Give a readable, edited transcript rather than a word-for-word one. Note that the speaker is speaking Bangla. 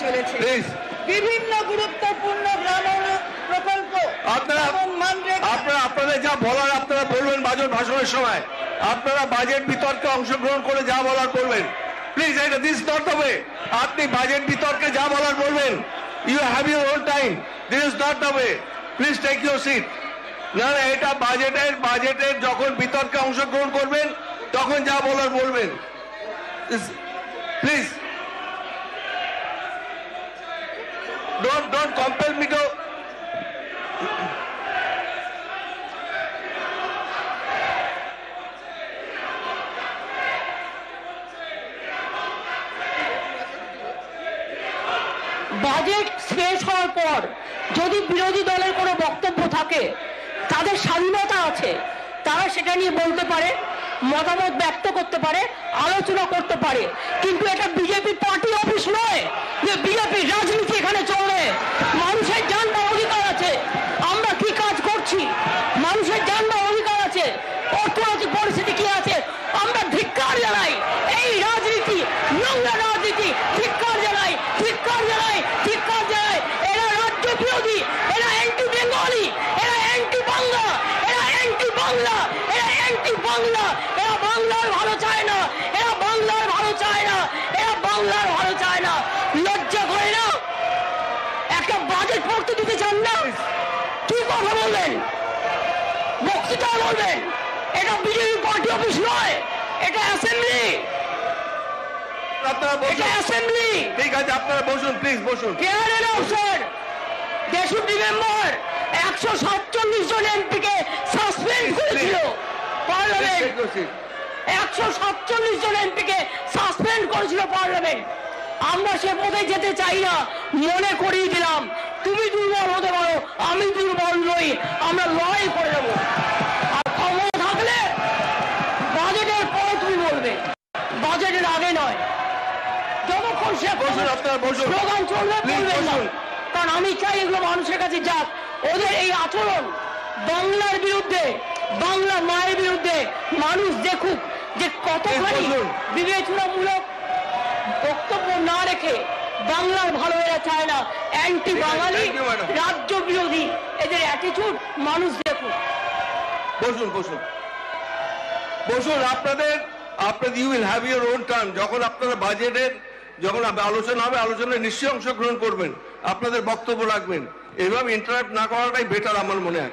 চলেছে। বিভিন্ন গুরুত্বপূর্ণ গ্রামীণ প্রকল্প আপনারা যা বলার আপনারা বলবেন বাজেট ভাষণের সময়। আপনারা বাজেট বিতর্কে অংশগ্রহণ করে যা বলার বলবেন। Please, this is not the way. আপনি বাজেট বিতর্কে যা বলার বলবেন। You have your own time. This is not the way. Please take your seat. না, এটা বাজেটের যখন বিতর্কে অংশগ্রহণ করবেন তখন যা বলার বলবেন। Please don't compel me to. Budget শেষ হওয়ার পর যদি বিরোধী দলের কোনো বক্তব্য থাকে, তাদের স্বাধীনতা আছে, তারা সেটা নিয়ে বলতে পারে, মতামত ব্যক্ত করতে পারে, আলোচনা করতে পারে। কিন্তু এটা বিজেপি পার্টি অফিস নয় যে বিজেপি রাজনীতি এখানে চলে। মানুষের জানবার অধিকার আছে, আমরা কি কাজ করছি, মানুষের জানবার অধিকার আছে, অর্থনৈতিক পরিস্থিতি কি আছে, আমরা ধিক্কার জানাই এই রাজনীতি, নোংরা রাজনীতি, ধিক্কার জানাই, ধিক্কার জানাই, ধিক্কার জানাই। এরা রাজ্য বিরোধী, এরা অ্যান্টি বেঙ্গলি, এরা অ্যান্টি বাংলা, এরা অ্যান্টি বাংলা, এরা অ্যান্টি বাংলা, এরা বাংলার ভালো চায় না, এরা বাংলার ভালো চায় না, এরা বাংলার ভালো চায় না। লজ্জা করে না? একটা বাজেট পড়তে দিতে চান না? কি কথা বলবেন? বক্তৃতা বলবেন? এটা বিজেপি পার্টি অফিস নয়, এটা অ্যাসেম্বলি। এটা অ্যাসেম্বলি। ঠিক আছে, আপনারা বসুন, প্লিজ বসুন। কেয়ারের অফিসার ডেপুটি মেম্বার 147 জন এমপিকে সাসপেন্ড করেছিল পার্লামেন্ট। 147 জন এমপিকে সাসপেন্ড করেছিল পার্লামেন্ট। আমরা সে পথে যেতে চাই না, মনে করিয়ে দিলাম। তুমি দুর্বল হতে পারো, আমি দুর্বল নই, আমরা লড়াই করে দেবো। আর ক্ষমতা থাকলে বাজেটের পরে তুমি বলবে, বাজেটের আগে নয়। যতক্ষণ সে স্লোগান চলবে বলবেন না, কারণ আমি চাই এগুলো মানুষের কাছে যাক। ওদের এই আচরণ বাংলার বিরুদ্ধে, বাংলা মায়ের বিরুদ্ধে মানুষ দেখুক যে কতখানি বিবেচনামূলক বক্তব্য না রেখে বাংলার ভালো এরা চায় না, অ্যান্টি বাঙালি, রাজ্য বিরোধী এদের অ্যাটিটিউড মানুষ দেখুক। বসুন বসুন বসুন। আপনাদের you will have your own term. যখন আপনারা বাজেটের যখন আলোচনা হবে, আলোচনায় নিশ্চয়ই অংশগ্রহণ করবেন, আপনাদের বক্তব্য রাখবেন। এইভাবে ইন্টারাপ্ট না করাটাই বেটার আমার মনে হয়।